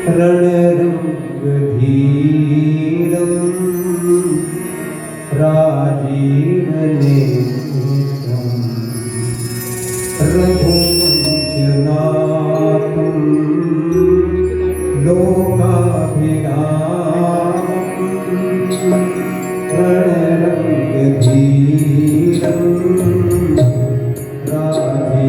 रणरंगधीरं राजीवनेत्रं रघुवंशनाथं लोकाभिरामं रणरंगधीरं राजीवनेत्रं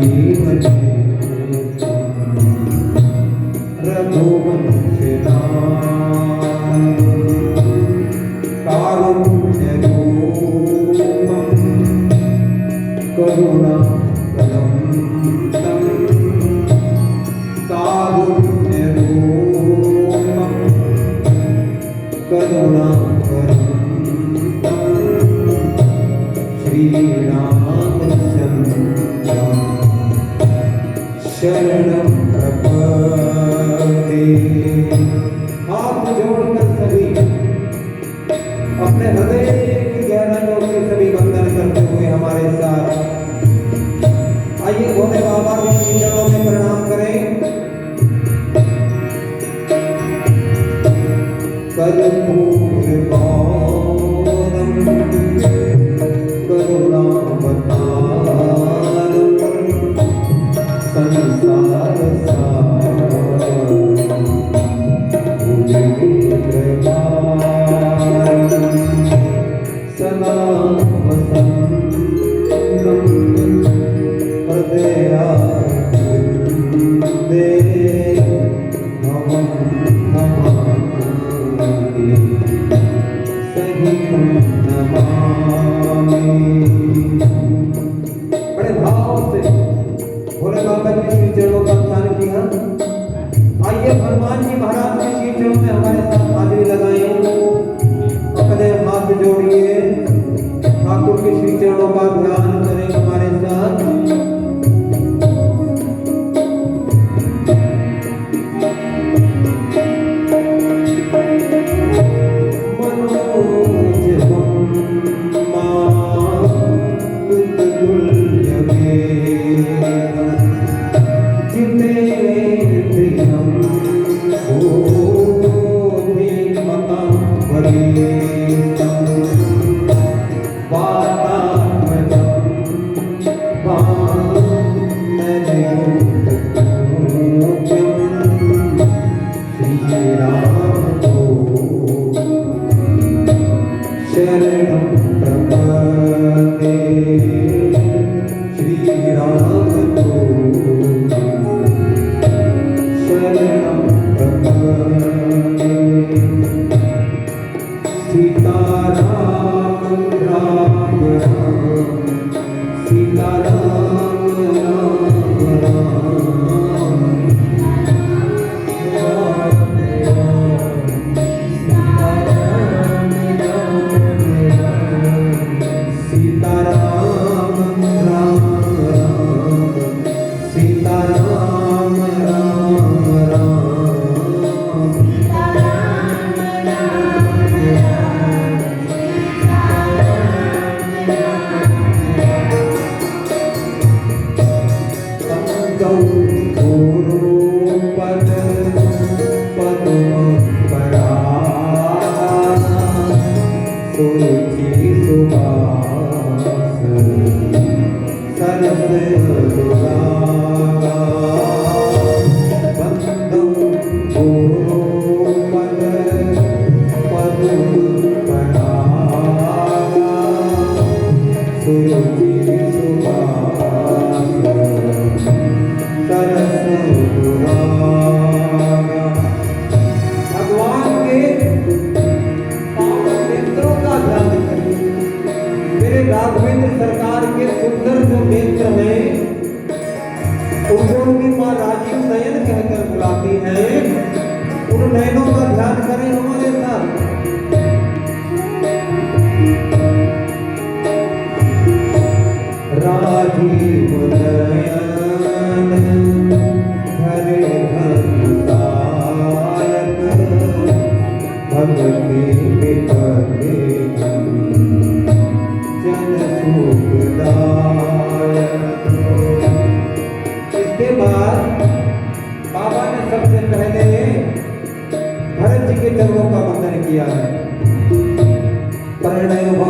शरणं प्रपद्ये। हाथ जोड़कर सभी अपने हृदय की गहराइयों से सभी वंदन करते हुए हमारे साथ आइए भोले बाबा के चरणों में प्रणाम करें। कर्पूर गौरम करुणावतारम संसार सदा वसंतम हृदयारविंदे नमः नमामि सहितं नमामि। बड़े भाव से भोले बाबा के श्री चरणों का ध्यान किया। आइए हनुमान जी महाराज के श्री चरणों में हमारे साथ हाजिरी लगाएं। अपने हाथ जोड़िए, ठाकुर के श्री चरणों का ध्यान करें हमारे साथ। शरणं प्रपद्ये श्री राम शरणं प्रपद्ये। सीताराम राम राम सीताराम राम राम राघवेंद्र सरकार के सुंदर जो नेत्र हैं उनको उनकी मां राजीव नयन कहकर बुलाती हैं। उन नयनों का ध्यान करें हमारे साथ। राजीव नयन हरे हंसायक भगति विपदे इसके बाद बाबा ने सबसे पहले किया है। प्रणव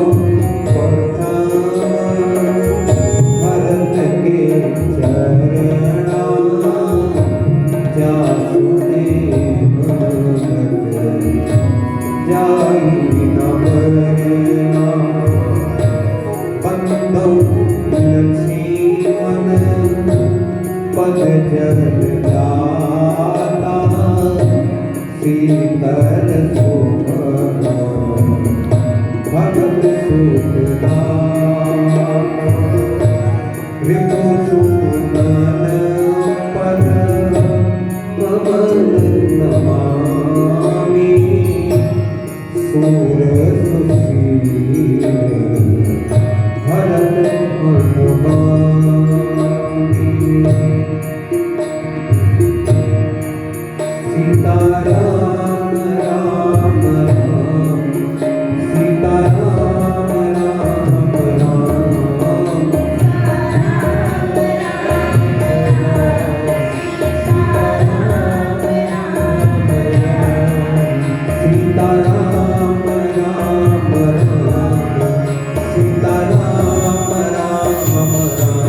भरत के चरणा जासुने जाई न मरना बंदौ लक्ष्मण पद जल जाता शीतल सुमन भगत सुखदाता ऋतु सुमन पद कमल नमामि सूर सुशील भरत हनुमानी सीताराम राम राम सीताराम राम राम सीताराम राम राम सीताराम राम राम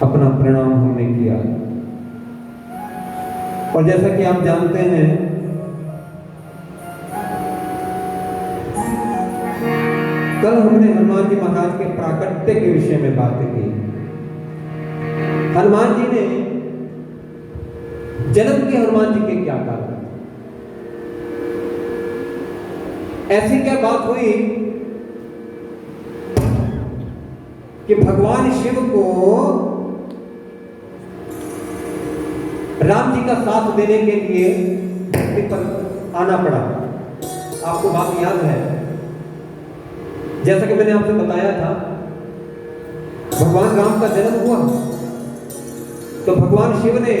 अपना प्रणाम हमने किया। और जैसा कि आप जानते हैं, कल हमने हनुमान जी महाराज के प्राकट्य के विषय में बातें की। हनुमान जी ने जन्म के हनुमान जी के क्या कारण, ऐसी क्या बात हुई कि भगवान शिव को राम जी का साथ देने के लिए धरती पर आना पड़ा। आपको बात याद है, जैसा कि मैंने आपसे बताया था, भगवान राम का जन्म हुआ तो भगवान शिव ने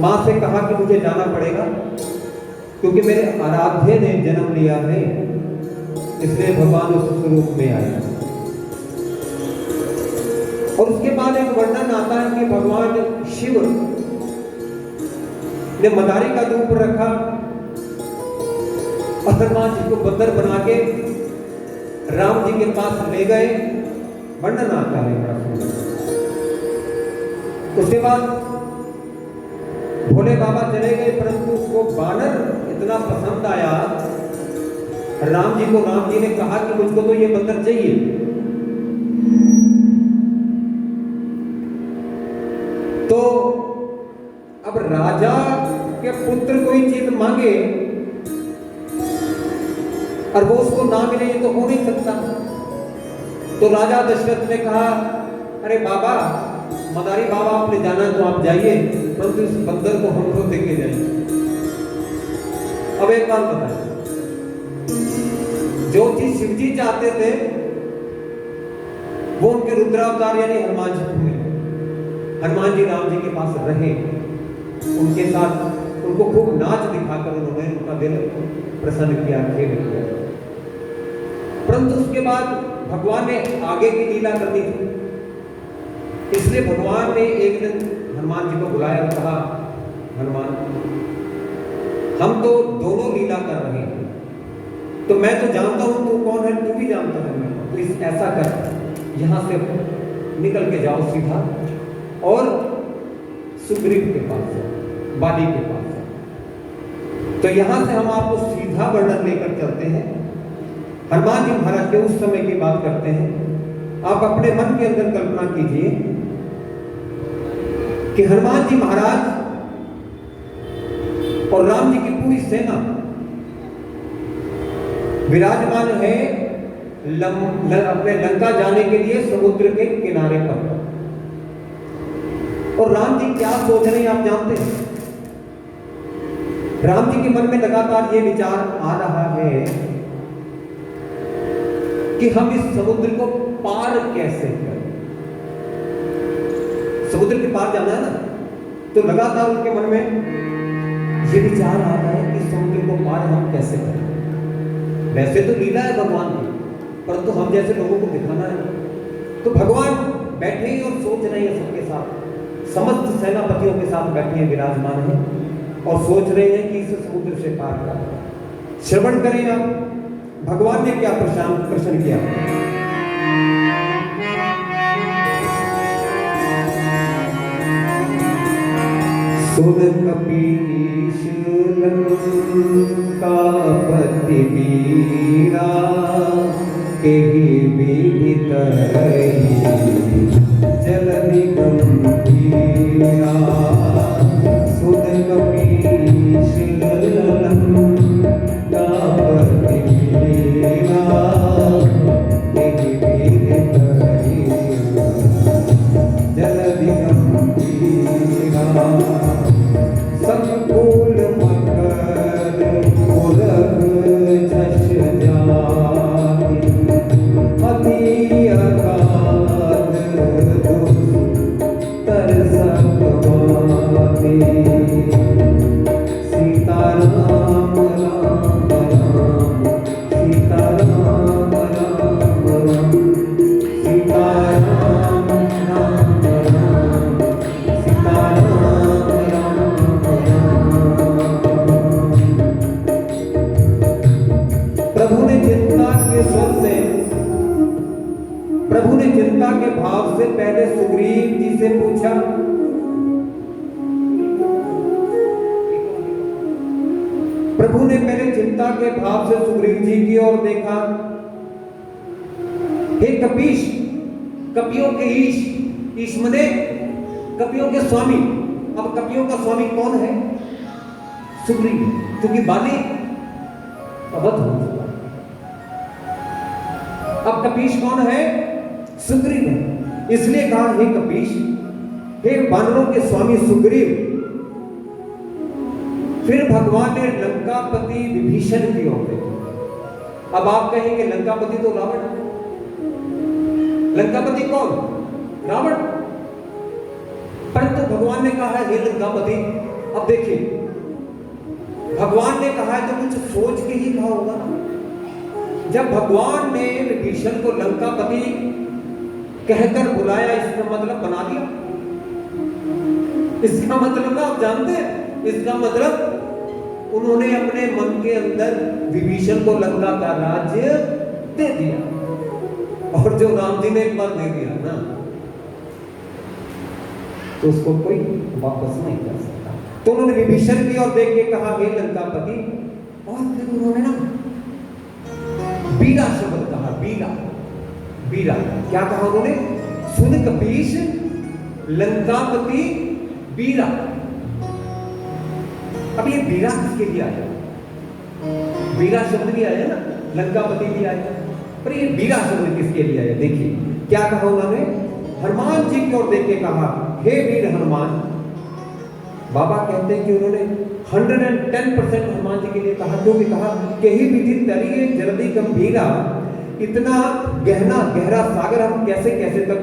मां से कहा कि मुझे जाना पड़ेगा क्योंकि मेरे आराध्य ने जन्म लिया है, इसलिए भगवान उस स्वरूप में आए। और उसके बाद एक वर्णन आता है कि भगवान शिव ने मदारी का रूप रखा और हनुमान जी को बंदर बना के राम जी के पास ले गए। वर्णन आता है बड़ा सुंदर। उसके बाद भोले बाबा चले गए, परंतु उसको बानर इतना पसंद आया राम जी को। राम जी ने कहा कि मुझको तो ये बंदर चाहिए। तो अब राजा के पुत्र कोई चीज मांगे और वो उसको ना मिले, ये तो हो नहीं सकता। तो राजा दशरथ ने कहा, अरे बाबा, मदारी बाबा आपने जाना तो आप जाइए, परंतु इस बंदर को हमको देके जाइए। अब एक बात बताएं, जो चीज शिव जी चाहते थे वो उनके रुद्रावतार यानी हनुमान जी हुए। हनुमान जी राम जी के पास रहे, उनके साथ उनको खूब नाच दिखाकर उन्होंने उनका दिल प्रसन्न किया, खेल किया। परंतु उसके बाद भगवान ने आगे की लीला करनी थी, इसलिए भगवान ने एक दिन हनुमान जी को बुलाया और कहा, हनुमान, हम तो दोनों लीला कर रहे हैं, तो मैं तो जानता हूं तू कौन है, तू भी जानता है मैं, तो ऐसा कर, यहां से निकल के जाओ सीधा और सुग्रीव के पास जाओ, बाली के पास जाओ। तो यहां से हम आपको सीधा वर्णन लेकर चलते हैं। हनुमान जी महाराज के उस समय की बात करते हैं। आप अपने मन के अंदर कल्पना कीजिए कि हनुमान जी महाराज और राम जी की पूरी सेना विराजमान है अपने लंका जाने के लिए समुद्र के किनारे पर। और राम जी क्या सोच रहे हैं आप जानते हैं? राम जी के मन में लगातार ये विचार आ रहा है कि हम इस समुद्र को पार कैसे करें। समुद्र के पार जाना है ना, तो लगातार उनके मन में ये विचार आ रहा है कि समुद्र को पार हम कैसे करें। वैसे तो लीला है भगवान की, परंतु हम जैसे लोगों को दिखाना है। तो भगवान बैठे ही और सोच रहे हैं, सबके साथ समस्त सेनापतियों के साथ बैठे हैं, विराजमान हैं और सोच रहे हैं कि इस समुद्र से पार कर। श्रवण करें आप, भगवान ने क्या प्रश्न किया। सुन कपीश लंकापति वीरा, केहि विदित रही जलधि गंभीरा। सुन कपीश लंकापति वीरा, केहि विदित रही जलधि गंभीरा। संकुल मकर उलग झष जाति, अति अकाल चिंता के भाव से पहले सुग्रीव जी से पूछा, प्रभु ने पहले चिंता के भाव से सुग्रीव जी की ओर देखा। हे कपीश, कपियों के ईश, ईश मने कपियों के स्वामी। अब कपियों का स्वामी कौन है? सुग्रीव, क्योंकि बाली अवध हो चुका। अब कपीश कौन है? सुग्रीव है। इसलिए कहा हे कपीश, हे वानरों के स्वामी सुग्रीव। फिर भगवान ने लंकापति विभीषण की ओर देखा। अब आप कहेंगे लंकापति तो रावण है। लंकापति कौन? रावण। परंतु भगवान ने कहा हे लंकापति, अब देखिए भगवान ने कहा है तो कुछ सोच के ही कहा होगा ना। जब भगवान ने विभीषण को लंकापति कहकर बुलाया, इसका मतलब बना दिया। इसका मतलब ना आप जानते हैं, इसका मतलब उन्होंने अपने मन के अंदर विभीषण को लंका का राज्य दे दिया। और जो राम जी ने एक बार दे दिया ना, तो उसको कोई वापस नहीं कर सकता। तो उन्होंने विभीषण की ओर देख के कहा हे लंकापति, और फिर उन्होंने ना बीरा शब्द कहा। बीरा, बीरा क्या कहा उन्होंने? सुन कपीश, लंकापति बीरा। अब ये बीरा किसके लिए आया? बीरा शब्द भी आया ना, लंकापति भी आया, पर ये बीरा शब्द किसके लिए आया? देखिए क्या कहा उन्होंने? हनुमान जी की ओर देख के कहा हे वीर हनुमान। बाबा कहते हैं कि उन्होंने 110% हनुमान जी के लिए कहा, क्योंकि कहा कि ही विधि तरिए जल्दी गंभीरा, इतना गहरा सागर हम कैसे कैसे तक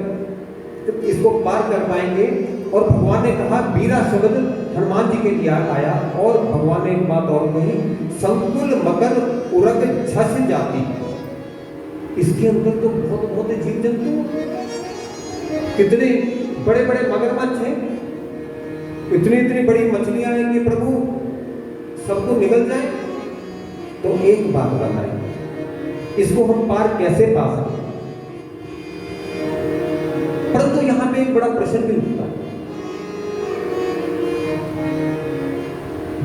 इसको पार कर पाएंगे। और भगवान ने कहा बीरा शब्द हनुमान जी के लिए आया। और भगवान ने एक बात और कही, संकुल मकर उरग झस जाती। इसके अंदर तो बहुत बहुत जीव जंतु, कितने बड़े बड़े मगरमच्छ हैं, इतनी इतनी बड़ी मछलियां हैं कि प्रभु सबको निगल जाए। तो एक बात बताएं, इसको हम पार कैसे पा सकते? परंतु यहां पे एक बड़ा प्रश्न भी उठता है,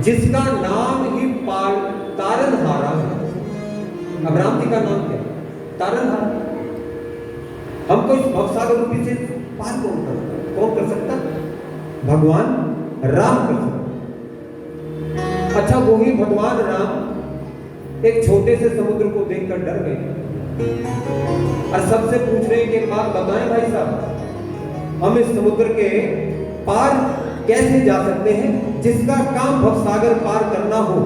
जिसका नाम ही तारनहारा है। अब राम जी का नाम क्या? तारनहारा। हमको इस भवसागर रूपी से पार कौन कर सकता? भगवान राम कर सकता। अच्छा, वही भगवान राम एक छोटे से समुद्र को देखकर डर गए और सबसे पूछ रहे हैं कि बात बताएं भाई साहब, हम इस समुद्र के पार कैसे जा सकते हैं? जिसका काम भवसागर पार करना हो,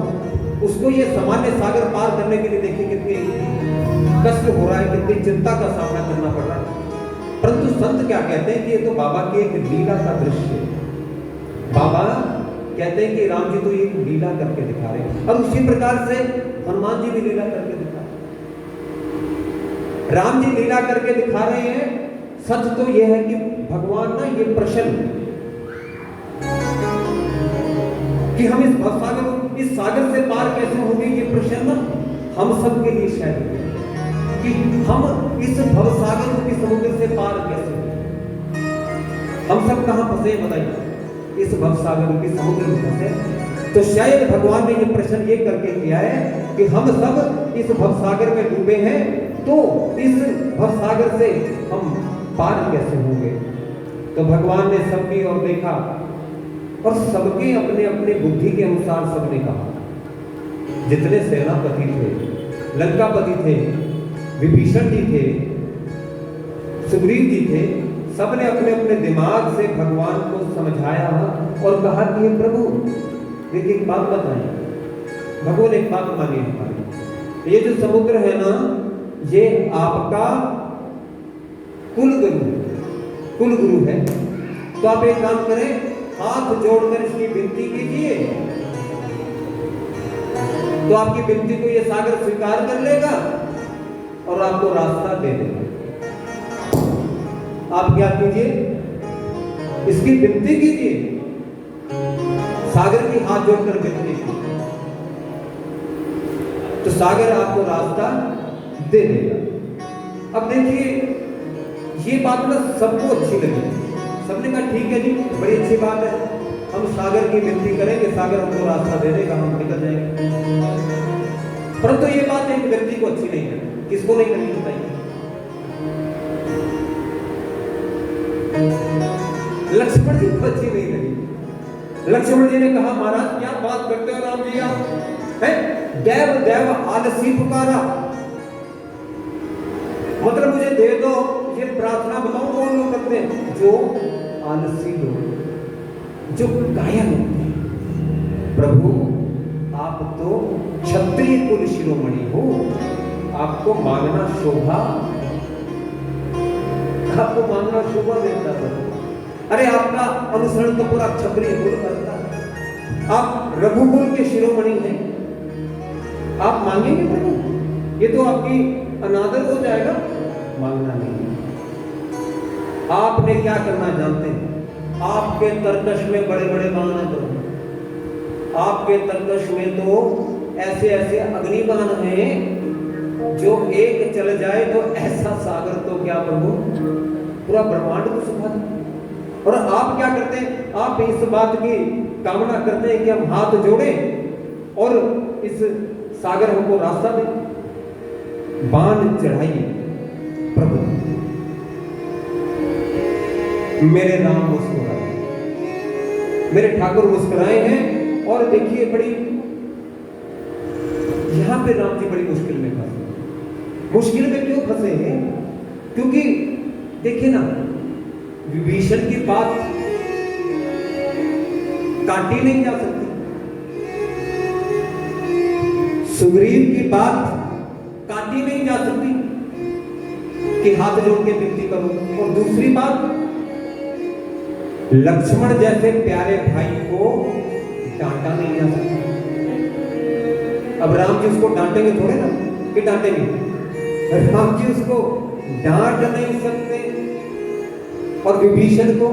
उसको ये सामान्य सागर पार करने के लिए देखिए कितनी कष्ट हो रहा है, कितनी चिंता का सामना करना पड़ रहा है। परंतु संत क्या कहते हैं कि ये तो बाबा की एक लीला का दृश्य है। बाबा कहते हैं कि राम जी तो ये लीला करके दिखा रहे हैं, और उसी प्रकार से हनुमान जी भी लीला करके दिखा रहे हैं। राम जी लीला करके दिखा रहे हैं। सच तो यह है कि भगवान ना ये प्रश्न कि हम इस सागर से पार कैसे होंगे, ये प्रश्न ना हम सब के लिए शायद कि हम इस भवसागर के समुद्र से पार कैसे होंगे। हम सब कहां फंसे बताइए? इस भवसागर के समुद्र में फंसे। तो शायद भगवान ने ये प्रश्न ये करके किया है कि हम सब इस भवसागर में डूबे हैं, तो इस भवसागर से हम पार कैसे होंगे। तो भगवान ने सबकी ओर देखा और सबके अपने अपने बुद्धि के अनुसार सबने कहा। जितने सेनापति थे, लंकापति थे, विभीषण जी थे, सुग्रीव जी थे, सबने अपने अपने दिमाग से भगवान को समझाया और कहा कि हे प्रभु देखिए एक बात बताएं। भगवान एक बात मानिए हमारी, ये जो समुद्र है ना, ये आपका कुल गुरु है। तो आप एक काम करें, हाथ जोड़कर इसकी विनती कीजिए, तो आपकी विनती को ये सागर स्वीकार कर लेगा और आपको रास्ता दे देगा। आप क्या कीजिए, इसकी विनती कीजिए, सागर की हाथ जोड़कर विनती कीजिए, तो सागर आपको रास्ता दे देगा। अब देखिए ये बात ना सबको अच्छी लगी। सबने कहा ठीक है जी, बड़ी अच्छी बात है, हम सागर की विनती करेंगे, सागर हमको रास्ता दे देगा, हम निकल जाएंगे। परंतु ये बात एक व्यक्ति को अच्छी नहीं लगी। किसको नहीं लगी बताइए? लक्ष्मण जी को अच्छी नहीं लगी। लक्ष्मण जी ने कहा महाराज क्या बात करते हो राम जी आप, हैं? देव देव आलसी पुकारा, मतलब मुझे दे दो ये प्रार्थना, बताओ कौन लोग करते हैं? जो आलसी लोग, जो कायर होते हैं। प्रभु आप तो क्षत्रिय कुल शिरोमणि हो, आपको मांगना शोभा, आपको मांगना शोभा देता है। अरे आपका अनुसरण तो पूरा क्षत्रिय कुल करता है, आप रघुकुल के शिरोमणि हैं, आप मांगेंगे प्रभु? ये तो आपकी अनादर हो जाएगा। मांगना नहीं। आपने क्या करना जानते हैं? आपके तरकश में बड़े बड़े मांगना करो। आपके तरकश में तो ऐसे ऐसे अग्निबाण हैं जो एक चल जाए तो ऐसा सागर तो क्या प्रभु पूरा ब्रह्मांड को सुखा दे। और आप क्या करते हैं? आप इस बात की कामना करते हैं कि हम हाथ जोड़ें और इस सागर हमको रास्ता दे। बाण चढ़ाइए प्रभु, मेरे राम मुस्कुराए, मेरे ठाकुर मुस्कुराए हैं। और देखिए बड़ी यहां पे राम जी बड़ी मुश्किल में फंसे। मुश्किल में क्यों फंसे हैं? क्योंकि देखिए ना, विभीषण की बात काटी नहीं जा सकती, सुग्रीव की बात काटी नहीं जा सकती कि हाथ जोड़ के विनती करो। और दूसरी बात, लक्ष्मण जैसे प्यारे भाई को डांटा नहीं जा सकता। अब राम जी उसको डांटेंगे थोड़े ना, कि डांटेंगे? राम जी उसको डांट नहीं सकते और विभीषण को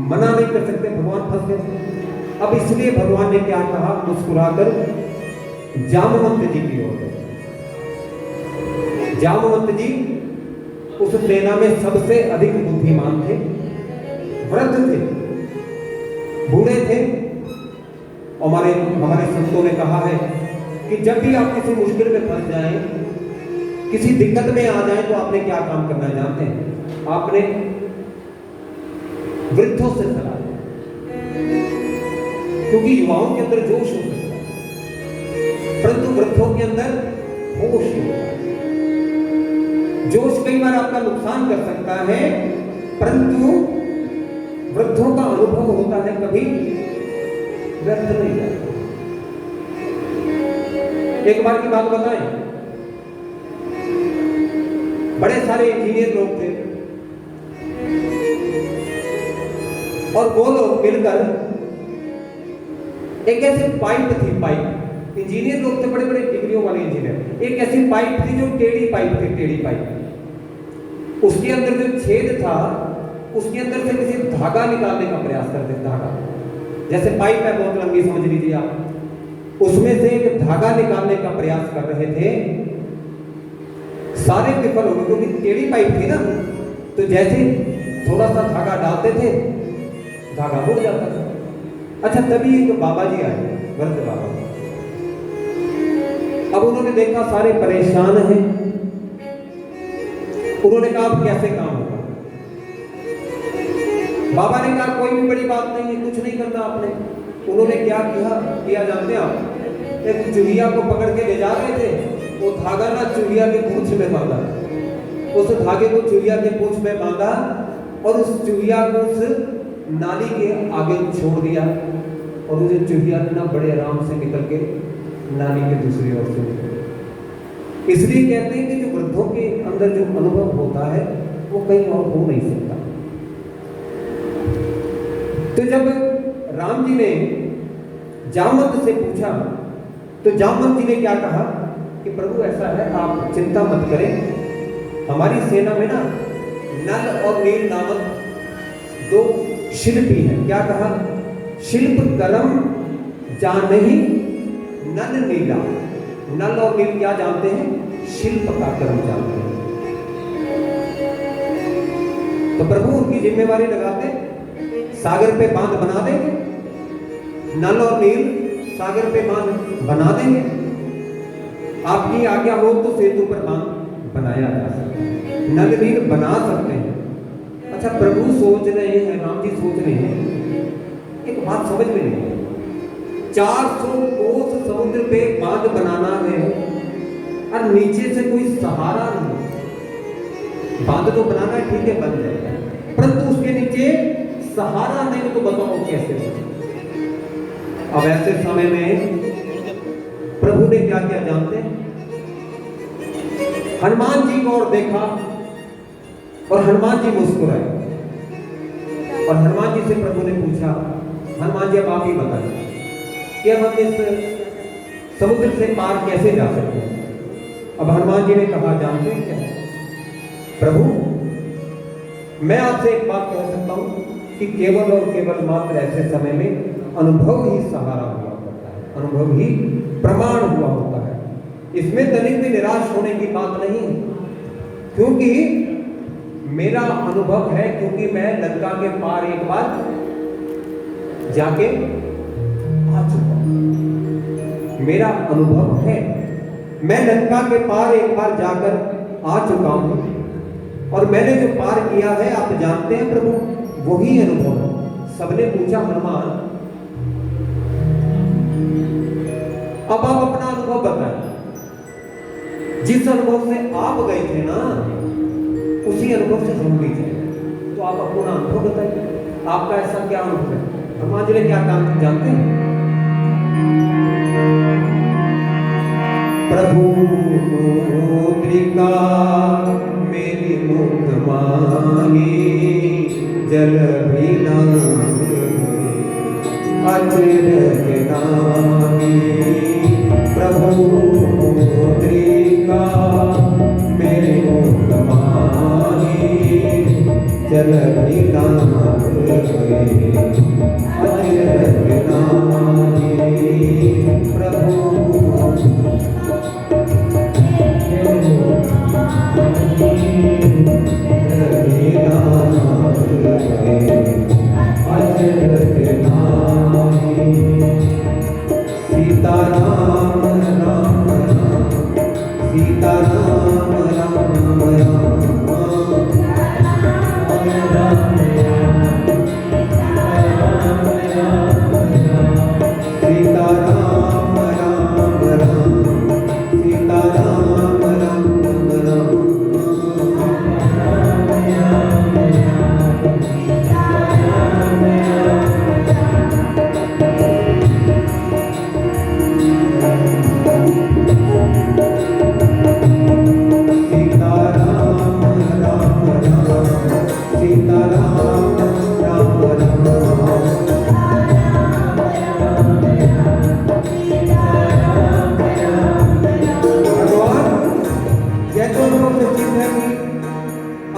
मना नहीं कर सकते। भगवान फंस गए। अब इसलिए भगवान ने क्या कहा? मुस्कुराकर जामवंत जी की ओर। जामवंत जी उस सेना में सबसे अधिक बुद्धिमान थे, वृद्ध थे, बूढ़े थे। हमारे संतों ने कहा है कि जब भी आप किसी मुश्किल में फंस जाएं, किसी दिक्कत में आ जाएं, तो आपने क्या काम करना है जानते हैं? आपने वृद्धों से सलाह लें, क्योंकि युवाओं के अंदर जोश हो सकता है, परंतु वृद्धों के अंदर होश होता है। जोश कई बार आपका नुकसान कर सकता है, परंतु वृद्धों का अनुभव होता है कभी व्यर्थ नहीं जाता। एक बार की बात बताएं, बड़े सारे इंजीनियर लोग थे और वो लोग मिलकर एक ऐसी पाइप थी, पाइप, इंजीनियर लोग थे, बड़े बड़े डिग्रियों वाले इंजीनियर। एक ऐसी पाइप थी जो टेढ़ी पाइप थी, टेढ़ी पाइप। उसके अंदर जो छेद था, उसके अंदर से किसी धागा निकालने का प्रयास करते थे। धागा जैसे पाइप है बहुत लंबी, समझ लीजिए आप, उसमें से एक धागा निकालने का प्रयास कर रहे थे। सारे विफल हो गए क्योंकि टेढ़ी पाइप थी ना, तो जैसे थोड़ा सा धागा डालते थे, धागा मुड़ जाता था। अच्छा, तभी एक बाबा जी आए, वृद्ध बाबा। अब उन्होंने देखा सारे परेशान हैं, उन्होंने कहा अब कैसे काम होगा? बाबा ने कहा कोई भी बड़ी बात नहीं है, कुछ नहीं करना आपने। उन्होंने क्या किया जानते हैं आप? एक चूहिया को पकड़ के ले जा रहे थे, वो धागा ना चूहिया के पूंछ में बांधा, उस धागे को चूहिया के पूंछ में बांधा और उस चूहिया को उस नाली के आगे छोड़ दिया। और उस चूहिया ने ना बड़े आराम से निकल के नाली के दूसरी ओर से निकल। इसलिए कहते हैं कि जो वृद्धों के अंदर जो अनुभव होता है वो कहीं और हो नहीं सकता। तो जब राम जी ने जामवंत से पूछा तो जामवंत जी ने क्या कहा कि प्रभु ऐसा है, आप चिंता मत करें, हमारी सेना में ना नल और नील नामक दो शिल्पी हैं। क्या कहा? शिल्प कर्म जानहि नल नीला। नल और नील क्या जानते हैं? शिल्प का कर्म जानते हैं। तो प्रभु उनकी जिम्मेवारी लगाते, सागर पे बांध बना देंगे, नल और नील सागर पे बांध बना देंगे। आपकी आज्ञा हो तो सेतु पर बांध बनाया जा सकता है, नल नील बना सकते हैं। अच्छा, प्रभु सोच रहे हैं, राम जी सोच रहे हैं, एक बात समझ में नहीं है, 400 कोस समुद्र पे बांध बनाना है और नीचे से कोई सहारा नहीं। बांध तो बनाना है, ठीक है, बन जाएगा, परंतु उसके नीचे सहारा नहीं, तो बताओ कैसे। अब ऐसे समय में प्रभु ने क्या किया जानते हैं? हनुमान जी को और देखा और हनुमान जी मुस्कुराए और हनुमान जी से प्रभु ने पूछा, हनुमान जी अब आप ही बताइए कि अब हम इस समुद्र से पार कैसे जा सकते हैं? अब हनुमान जी ने कहा, जानते हैं क्या प्रभु, मैं आपसे एक बात कह सकता हूं कि केवल और केवल मात्र ऐसे समय में अनुभव ही सहारा हुआ होता है, अनुभव ही प्रमाण हुआ होता है। इसमें तनिक भी निराश होने की बात नहीं है, क्योंकि मेरा अनुभव है, क्योंकि मैं लंका के पार एक बार जाके आ चुका हूं। मेरा अनुभव है, मैं लंका के पार एक बार जाकर आ चुका हूं और मैंने जो पार किया है आप जानते हैं प्रभु, वही अनुभव है। सबने पूछा, हनुमान अब आप अपना अनुभव बताएं, जिस अनुभव से आप गए थे ना उसी अनुभव से हम भी जाए, तो आप अपना अनुभव बताइए, आपका ऐसा क्या अनुभव है? हनुमान जी ने क्या काम जानते हैं? प्रभु मुद्रिका मेरी मुख मांगी, जल भी अचरज नामी। प्रभु मुद्रिका मेरी मुख मांगी, जल भी अचरज नामी। प्रभु सीता राम राम राम, सीता राम राम राम, सीता राम राम राम, सीता राम राम राम।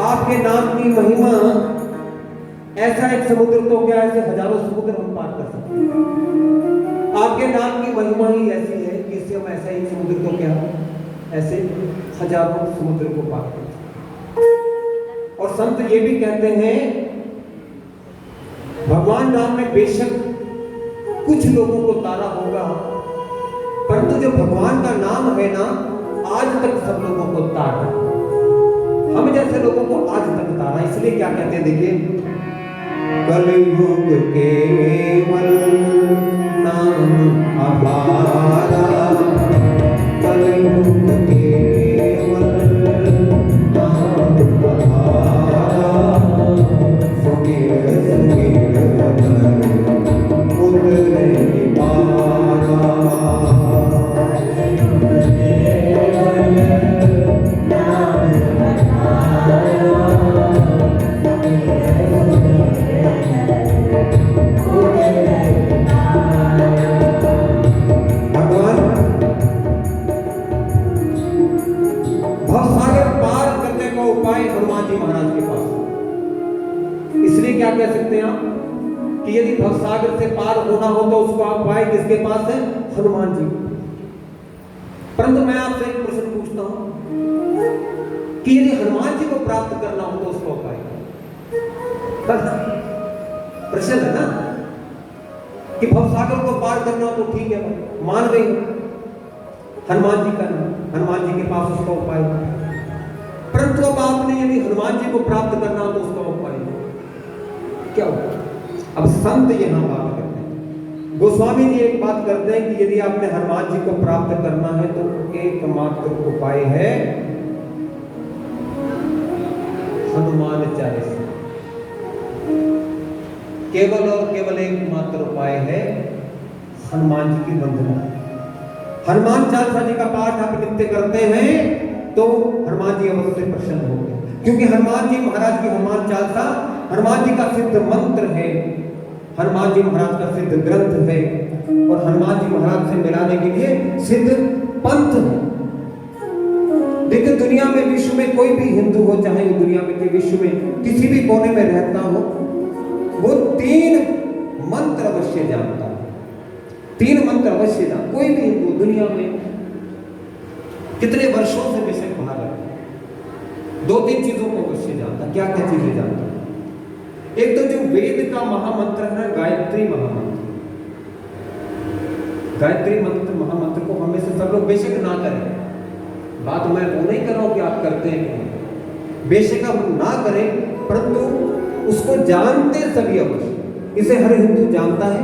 आपके नाम की महिमा, ऐसा एक समुद्र तो क्या, ऐसे हजारों समुद्र हम पार कर सकते हैं। आपके नाम की महिमा ही ऐसी है कि इससे हम ऐसा ही समुद्र तो क्या, ऐसे हजारों समुद्र को पार कर सकते हैं। और संत ये भी कहते हैं, भगवान नाम में बेशक कुछ लोगों को तारा होगा, परंतु जो भगवान का नाम है ना, आज तक सब लोगों को तारा, हम जैसे लोगों को आज तक तारा। इसलिए क्या कहते हैं, देखिए, कलयुग केवल नाम आधारा, कलयुग केवल नाम आधारा, सुमिर सुमिर उतरे पारा। हनुमान जी महाराज के पास। इसलिए क्या कह सकते हैं आप कि यदि भवसागर से पार होना हो तो उसको आप पाए किसके पास है? हनुमान जी। परंतु मैं आपसे एक प्रश्न पूछता हूं कि यदि हनुमान जी को प्राप्त करना हो तो उसको पाए बस प्रश्न है ना कि भवसागर को पार करना तो ठीक है, मान गई हनुमान जी का, हनुमान जी के पास उसका उपाय, परंतु अब आपने यदि हनुमान जी को प्राप्त करना हो तो उसका उपाय क्या होगा? अब संत यहां बात करते हैं, गोस्वामी जी एक बात करते हैं कि यदि आपने हनुमान जी को प्राप्त करना है तो एकमात्र उपाय है हनुमान चालीसा। केवल और केवल एकमात्र उपाय है हनुमान जी की वंदना। हनुमान चालीसा जी का पाठ आप नित्य करते हैं तो हनुमान जी अवश्य प्रसन्न होंगे, क्योंकि हनुमान जी महाराज की हनुमान चालीसा हनुमान जी का सिद्ध मंत्र है, हनुमान जी महाराज का सिद्ध ग्रंथ है और हनुमान जी महाराज से मिलाने के लिए सिद्ध पंथ है। देखिए दुनिया में, विश्व में कोई भी हिंदू हो, चाहे वो दुनिया में के विश्व में किसी भी कोने में रहता हो, वो 3 मंत्र अवश्य जानता है, 3 मंत्र अवश्य जानता। कोई भी हिंदू दुनिया में कितने वर्षों से बेशक बना रहता है, 2-3 चीजों को अवश्य जानता। क्या क्या चीजें जानता? एक तो जो वेद का महामंत्र है गायत्री महामंत्र, गायत्री मंत्र महामंत्र को हमेशा सब लोग बेशक ना करें, बात मैं वो नहीं कर रहा हूं कि आप करते हैं कि बेशक हम ना करें, परंतु उसको जानते सभी अवश्य, इसे हर हिंदू जानता है।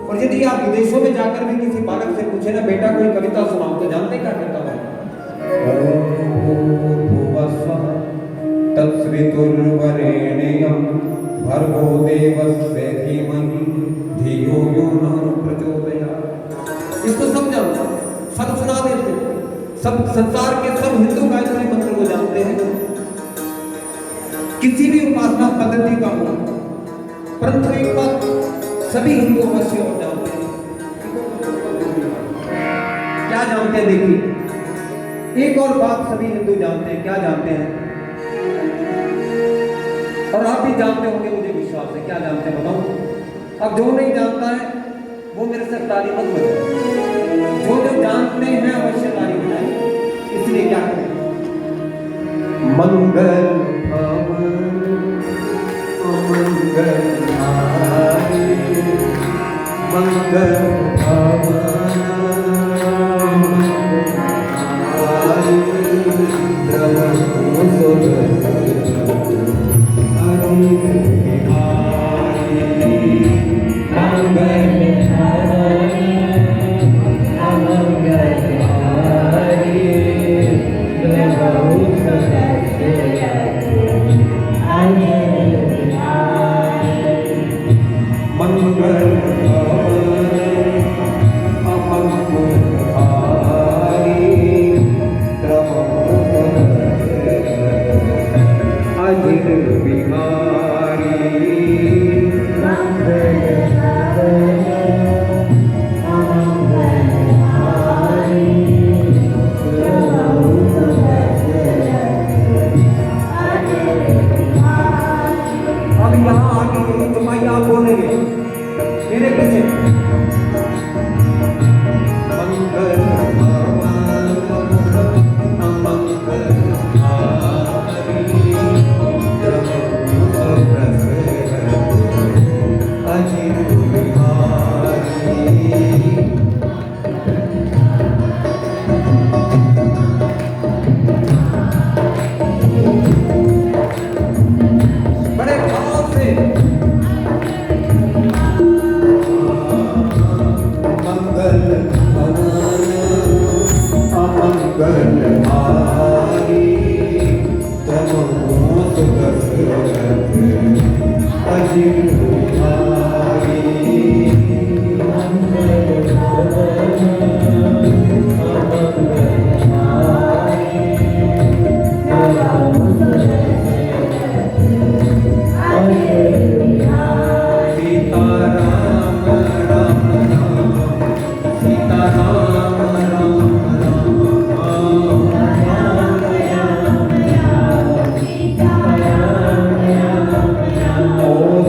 और यदि आप विदेशों में जाकर भी किसी बालक से पूछे ना बेटा कोई कविता सुनाओ, तो जानते क्या कहता है? तत्सवितुर्वरेण्यं भर्गो देवस्य धीमहि धियो यो नः प्रचोदयात्। इसको सब जानते, सब सुना देते, सब संसार के सब हिंदू गायत्री मंत्र को जानते हैं, किसी भी उपासना पद्धति का हो, परंतु एक बात सभी हिंदू अवश्य और जानते हैं। क्या जानते हैं? देखिए एक और बात सभी हिंदू जानते हैं। क्या जानते हैं? और आप भी जानते होंगे, मुझे विश्वास है। क्या जानते हैं बताओ? अब जो नहीं जानता है वो मेरे से ताली मत बजाए, जो जानते हैं अवश्य ताली बजाए। इसलिए क्या करें? मंगल भवन अमंगल हारी, मंगल भवन हारी, द्रवण सुंदर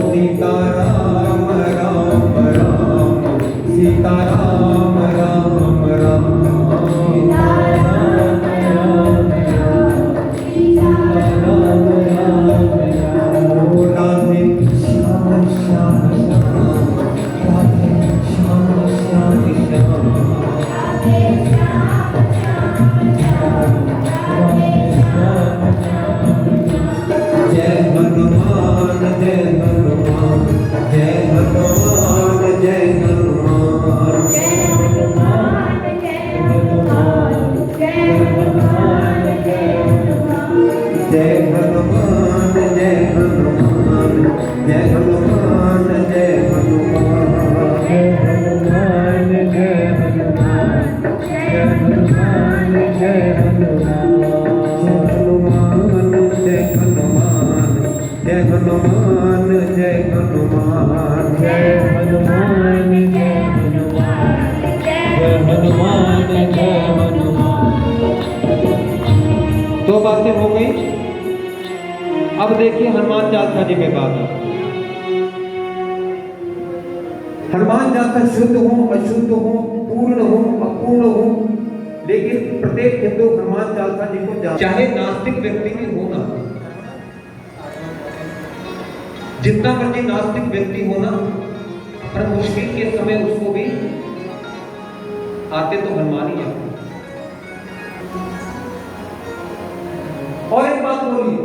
सीता जय हनुमान जय हनुमान जय हनुमान जय हनुमान जय हनुमान जय हनुमान। दो बातें हो गई। अब देखिए हनुमान चालीसा जी में बात है। हनुमान चालीसा शुद्ध हो अशुद्ध हो पूर्ण हो अपूर्ण हो, लेकिन प्रत्येक हिंदू हनुमान चालीसा जी को चाहे नास्तिक व्यक्ति भी हो ना, जितना मर्जी नास्तिक व्यक्ति हो ना, पर मुश्किल के समय उसको भी आते तो हनुमान ही आते। और एक बात बोलिए,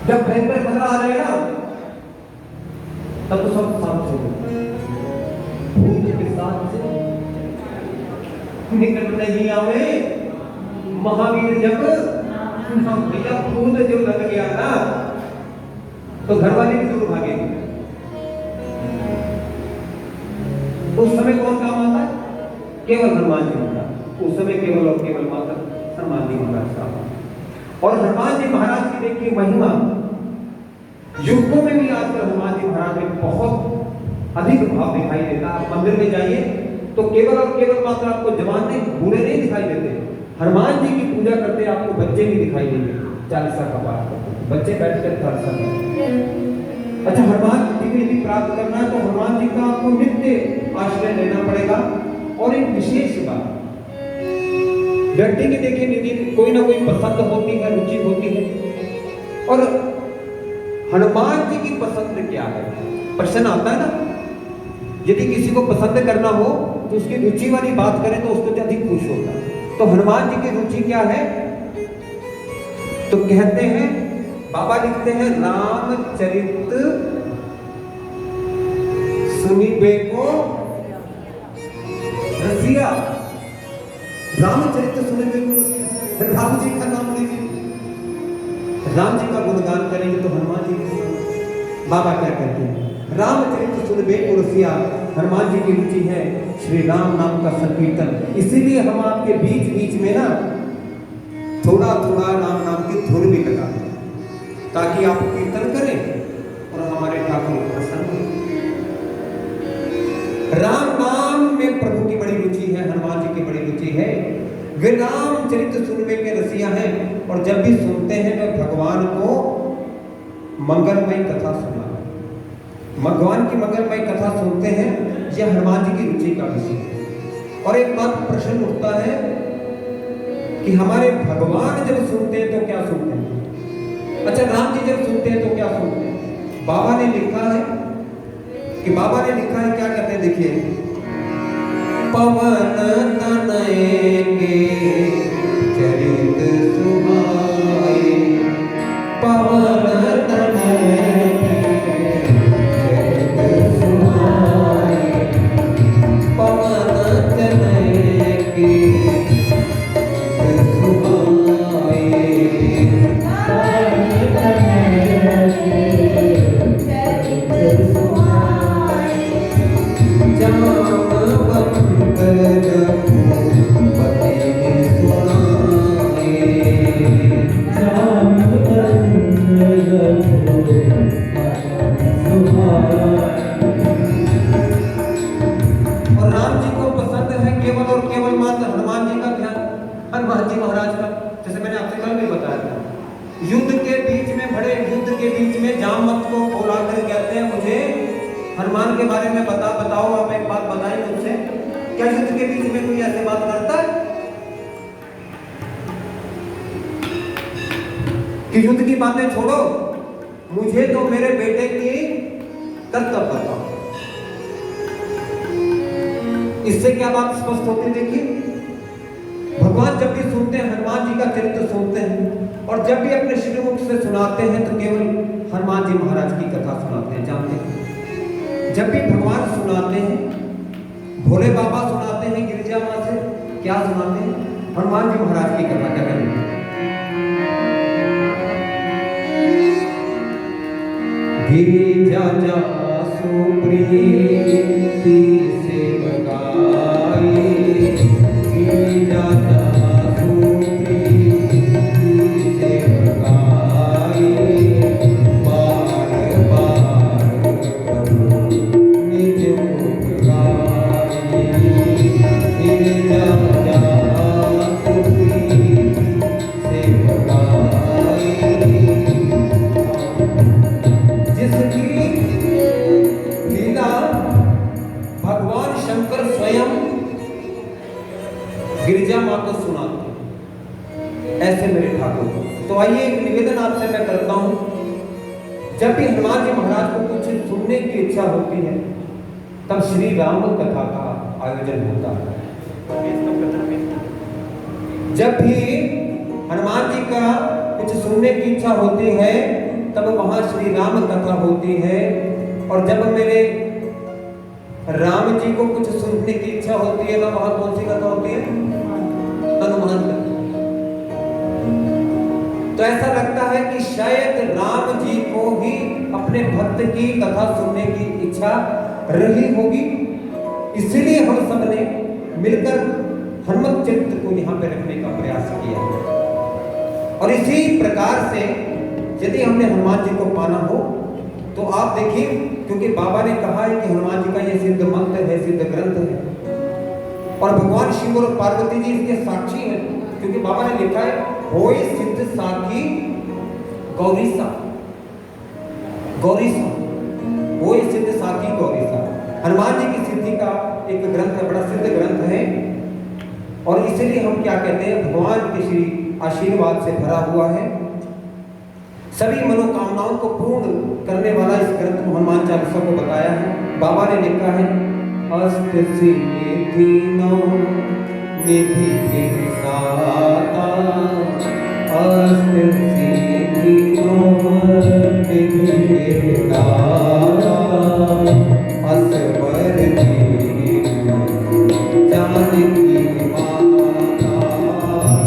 जब भयंकर खतरा आ जाएगा तब तो सब शांत हो गए, भूत के साथ से निकट नहीं आवे महावीर। जब भैया भूत जो लग गया ना तो घर वाले भी दूर भागेंगे। उस समय कौन काम आता है? केवल हनुमान जी महाराज। उस समय केवल और केवल मात्र हनुमान जी महाराज का। और हनुमान जी महाराज की देखिए महिमा, युद्धों में भी आजकल हनुमान जी महाराज में बहुत अधिक भाव दिखाई देता है। आप मंदिर में जाइए तो केवल और केवल मात्र आपको जवान नहीं, बूढ़े नहीं दिखाई देते। हनुमान जी की पूजा करते आपको बच्चे भी दिखाई देंगे, चालीसा का पाठ करते बच्चे बैठकर चालीसा करते। अच्छा, हनुमान जी को यदि प्राप्त करना है तो हनुमान जी का आपको नित्य आश्रय लेना पड़ेगा। और एक विशेष बात, व्यक्ति की देखिए निधि कोई ना कोई पसंद होती है, रुचि होती है। और हनुमान जी की पसंद क्या है? प्रश्न आता है ना, यदि किसी को पसंद करना हो तो उसकी रुचि वाली बात करें तो उसको अधिक खुश होता है। तो हनुमान जी की रुचि क्या है? तो कहते हैं, बाबा लिखते हैं, रामचरित सुनिबे को रसिया। रामचरित सुनिबे को रसिया, राम जी का नाम लीजिए, राम जी का गुणगान करेंगे तो हनुमान जी की। बाबा क्या कहते हैं? रामचरित सुनिबे को रसिया। हनुमान जी की रुचि है श्री राम नाम का संकीर्तन। इसीलिए हम आपके बीच बीच में ना थोड़ा थोड़ा राम नाम की धुन भी लगा दें, ताकि आप कीर्तन करें और हमारे ठाकुर प्रसन्न हो। राम नाम में प्रभु की बड़ी रुचि है, हनुमान जी की बड़ी रुचि है। वे रामचरित सुनने के रसिया हैं और जब भी सुनते हैं तो भगवान को मंगलमय कथा सुना, भगवान की मंगलमय कथा सुनते हैं। यह हनुमान जी की रुचि का विषय है। और एक बात प्रश्न उठता है कि हमारे भगवान जब सुनते हैं तो क्या सुनते हैं? अच्छा, राम जी जब सुनते हैं तो क्या सुनते हैं? बाबा ने लिखा है कि क्या कहते हैं, देखिए, पवन तनय के चरित सुहाए, पवन तनय युद्ध के बीच में, बड़े युद्ध के बीच में जामवंत को बुलाकर कहते हैं, मुझे हनुमान के बारे में बताओ। आप एक बात बताएं मुझसे, क्या युद्ध के बीच में कोई ऐसी बात करता है कि युद्ध की बातें छोड़ो, मुझे तो मेरे बेटे की कर्तव्य बताओ। इससे क्या बात स्पष्ट होती? देखिए, भगवान जब भी सुनते हैं, हनुमान जी का चरित्र सुनते हैं और जब भी अपने श्रीमुख से सुनाते हैं तो केवल हनुमान जी महाराज की कथा सुनाते हैं। जानते हैं, जब भी भगवान सुनाते हैं, भोले बाबा सुनाते हैं, गिरिजा माँ से क्या सुनाते हैं? हनुमान जी महाराज की कथा। क्या करेंगे? गिरिजा जासु प्रीति से बगाई, गिरिजा जासु प्रीति से बगाई, जब भी हनुमान जी महाराज को कुछ सुनने की इच्छा होती है तब श्री राम कथा का आयोजन होता है। जब भी हनुमान जी का कुछ सुनने की इच्छा होती है तब वहां श्री राम कथा होती है। और जब मेरे राम जी को कुछ सुनने की इच्छा होती है ना, वहां कौन सी कथा होती है? हनुमान कथा। तो ऐसा लगता है कि शायद राम जी को ही अपने भक्त की कथा सुनने की इच्छा रही होगी, इसलिए हम सब ने मिलकर हनुमत चरित्र को यहाँ पे रखने का प्रयास किया। और इसी प्रकार से यदि हमने हनुमान जी को पाना हो तो आप देखिए, क्योंकि बाबा ने कहा है कि हनुमान जी का ये सिद्ध मंत्र है, सिद्ध ग्रंथ है, और भगवान शिव और पार्वती जी इसके साक्षी हैं, क्योंकि बाबा ने लिखा है होय सिद्ध साखी गौरीसा, गौरीसा, होय सिद्ध साखी गौरीसा। हनुमान जी की सिद्धि का एक ग्रंथ है, बड़ा सिद्ध ग्रंथ है। और इसलिए हम क्या कहते हैं, भगवान के श्री आशीर्वाद से भरा हुआ है, सभी मनोकामनाओं को पूर्ण करने वाला इस ग्रंथ को हनुमान चालीसा को बताया है। बाबा ने लिखा है अष्ट सिद्धि नौ निधि विधाता, अष्ट सिद्धि नौ निधि विधाता, असवर दीन जानकी माता, अष्ट सिद्धि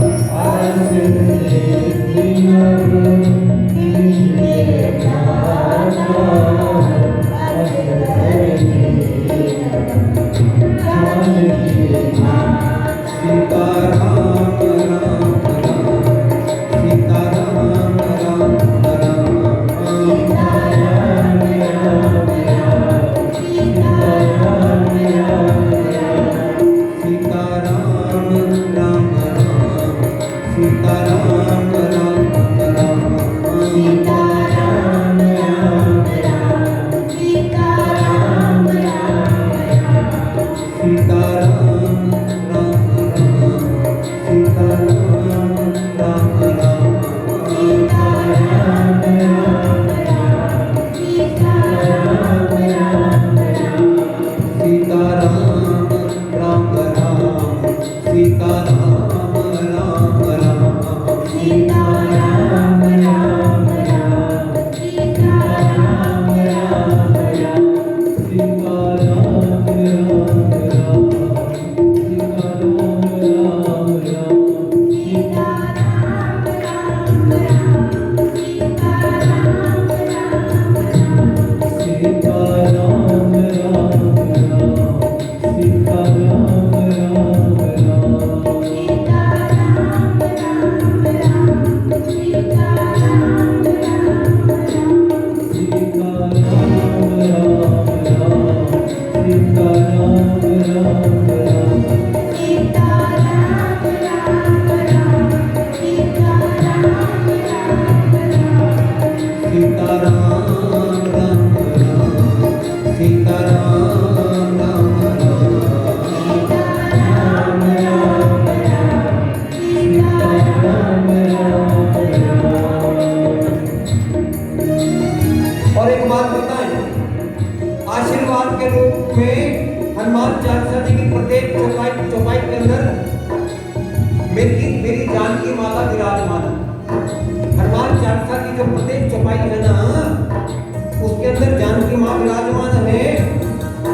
नौ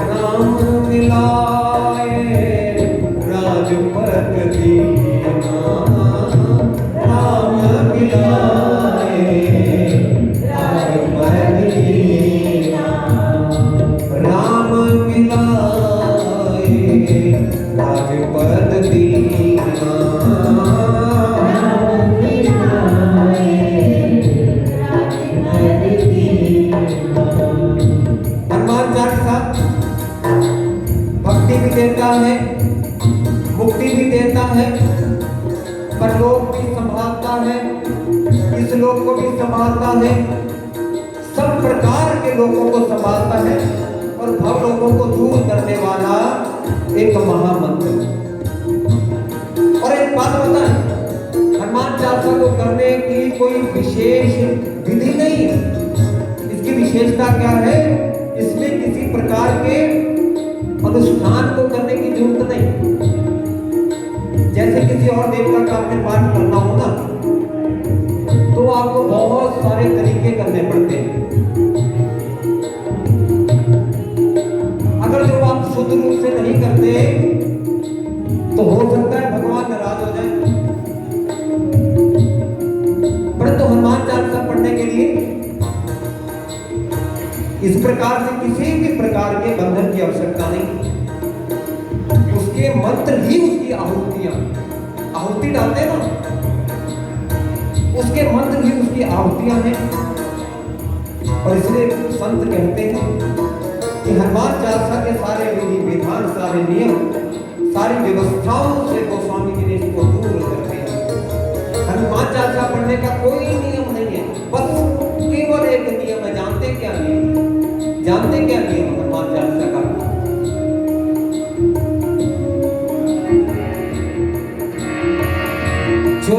राम मिलाए राजपथ दीना राम मिलाए राजपथ दीना राम मिलाए राजपथ दीना हनुमान चालीसा भक्ति भी देता है, मुक्ति भी देता है, परलोक भी संभालता है, इस लोक को भी संभालता है, सब प्रकार के लोगों को संभालता है और भव लोगों को दूर करने वाला एक महामंत्र। और एक बात बताएं, हनुमान चालीसा को करने की कोई विशेष विधि नहीं है। इसकी विशेषता क्या है? इसमें किसी प्रकार के अनुष्ठान को करने की जरूरत नहीं। जैसे किसी और देवता का आपने पाठ करना हो ना, तो आपको बहुत सारे तरीके करने पड़ते हैं। अगर जो आप शुद्ध रूप से नहीं करते तो हो सकता है भगवान नाराज हो जाए। परंतु हनुमान चालीसा पढ़ने के लिए इस प्रकार से किसी भी प्रकार के बंधन की आवश्यकता नहीं। उसके मंत्र ही उसकी आहुति डालते हैं ना, उसके मंत्र ही उसकी आहुतियां हैं। और इसलिए संत कहते हैं कि हनुमान चालीसा के सारे विधि विधान, सारे नियम, सारी व्यवस्थाओं से गोस्वामी जी ने इसको दूर कर दिया। हनुमान चालीसा पढ़ने का कोई नियम नहीं है, बस केवल एक नियम है। जानते क्या नियम? जानते क्या नियम हनुमान चालीसा का? जो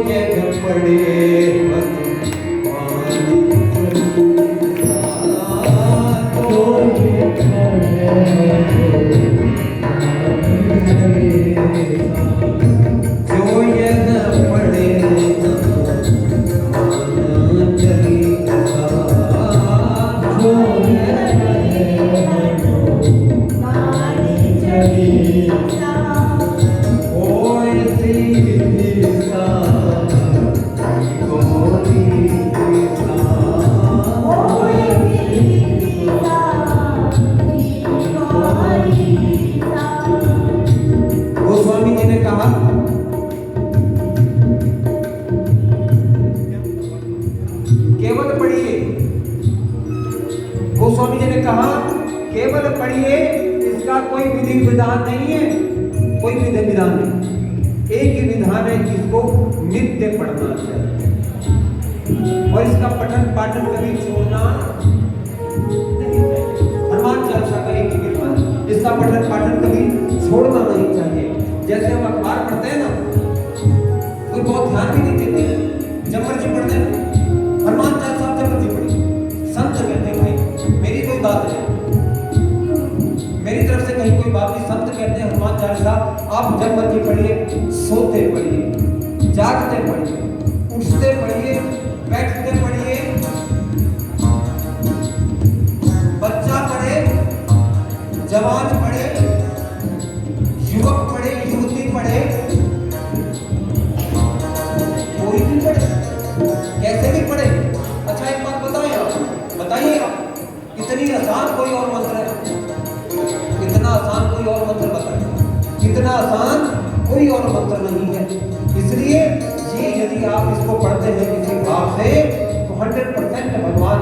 यज्ञ पढ़े गोस्वामी जी ने कहा केवल पढ़िए। गोस्वामी जी ने कहा केवल पढ़िए, इसका कोई विधि विधान नहीं है, कोई विधि विधान नहीं। एक ही विधान है, इसको नित्य पढ़ना चाहिए और इसका पठन पाठन कभी छोड़ना नहीं चाहिए। हनुमान चालीसा का एक ही विधान है, इसका पठन पाठन कभी छोड़ना नहीं चाहिए। जैसे हम अखबार पढ़ते हैं ना, कोई बहुत ध्यान भी नहीं देते, जब मर्जी पढ़ते हैं। हनुमान चालीसा जब मर्जी पढ़ी, संत कहते हैं भाई मेरी कोई बात नहीं, मेरी तरफ से कहीं कोई बात नहीं। संत कहते हैं हनुमान चालीसा आप जब मर्जी पढ़िए, सोते पढ़िए, जागते पढ़िए, उठते पढ़िए, बैठते पढ़िए, बच्चा पढ़े, जवान पढ़े, युवक पढ़े, युवती पढ़े, कोई भी पढ़े, कैसे भी पढ़े। अच्छा एक बात बताइए आप, इतनी आसान कोई और मंत्र है? इतना आसान कोई और मंत्र बताइए। इतना आसान कोई और मंत्र नहीं है। इसलिए ये यदि आप इसको पढ़ते हैं किसी भाव से तो 100% भगवान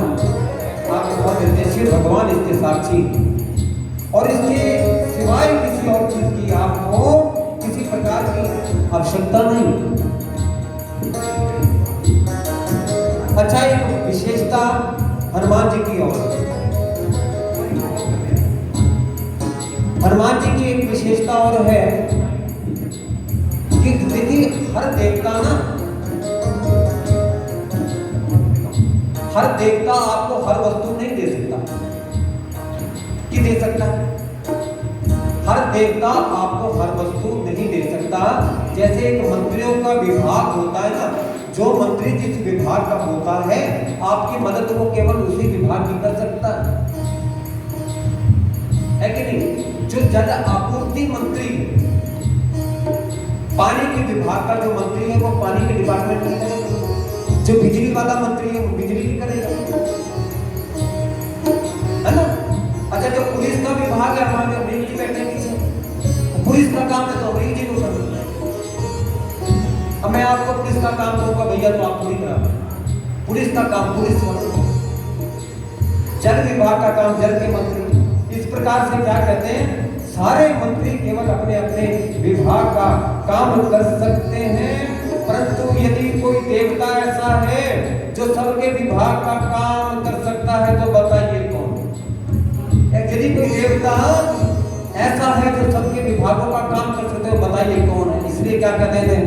आपके साथ निर्देशित, भगवान इसके साक्षी। और इसके सिवाय किसी और चीज की आपको किसी प्रकार की आवश्यकता नहीं। अच्छा एक विशेषता हनुमान जी की और हनुमान जी की एक विशेषता और है कि देखिए हर देवता आपको हर वस्तु नहीं दे सकता। कि दे सकता? हर देवता आपको हर वस्तु नहीं दे सकता। जैसे एक मंत्रियों का विभाग होता है ना, जो मंत्री जिस विभाग का होता है आपकी मदद वो केवल उसी विभाग की कर सकता है कि नहीं? जो जल आपूर्ति मंत्री पानी के विभाग का जो मंत्री है वो पानी के डिपार्टमेंट में करेगा, जो बिजली वाला मंत्री है वो बिजली की करेगा, है ना। अच्छा, जो पुलिस का विभाग है हमारे अमरीक जी बैठे पीछे, पुलिस का काम है तो अमरीक जी को करना है। अब मैं आपको पुलिस का काम दूंगा भैया तो आप पूरी तरह पुलिस का काम पुलिस वाले, जल विभाग का काम जल के मंत्री। इस प्रकार से क्या कहते हैं, सारे मंत्री केवल अपने अपने विभाग का काम कर सकते हैं, परंतु यदि कोई देवता ऐसा है जो सबके विभाग का काम कर सकता है तो बताइए कौन। यदि कोई देवता ऐसा है जो सबके विभागों का काम कर सकते हो, बताइए कौन है। इसलिए क्या कहते हैं,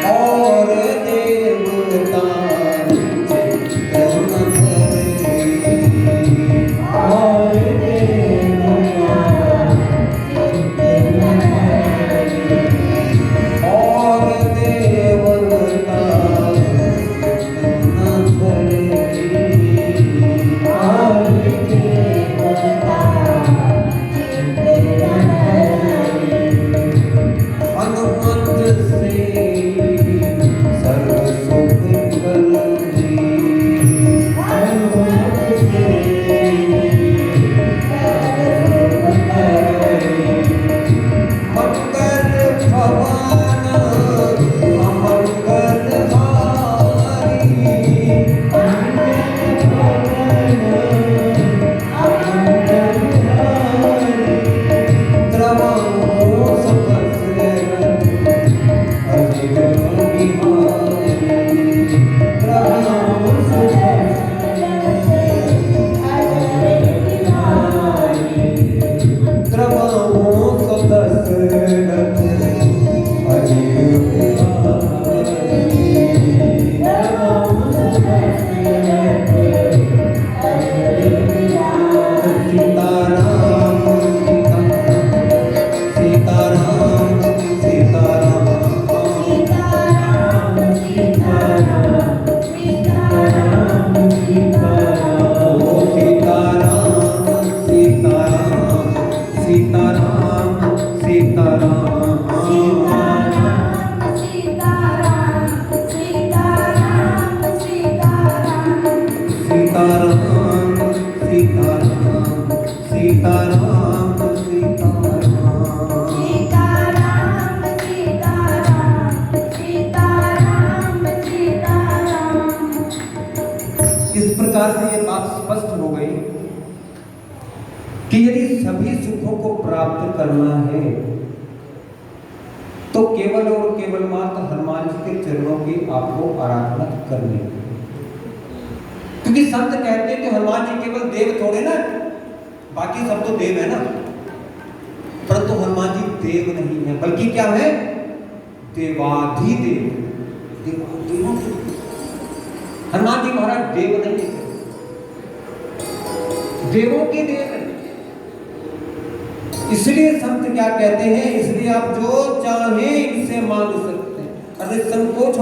और देवता इस प्रकार से ये बात स्पष्ट हो गई कि यदि सभी सुखों को प्राप्त करना है तो केवल और केवल मात्र हनुमान जी के चरणों की आपको आराधना करनी है। क्योंकि संत कहते हैं कि हनुमान जी केवल देव थोड़े ना, बाकी सब तो देव है ना, परंतु हनुमान जी देव नहीं है, बल्कि क्या है, देवाधिदेव। हनुमान जी महाराज देव नहीं है, देवों के देव है। इसलिए संत क्या कहते हैं, इसलिए आप जो चाहें इनसे मांग सकते हैं। अरे संकोच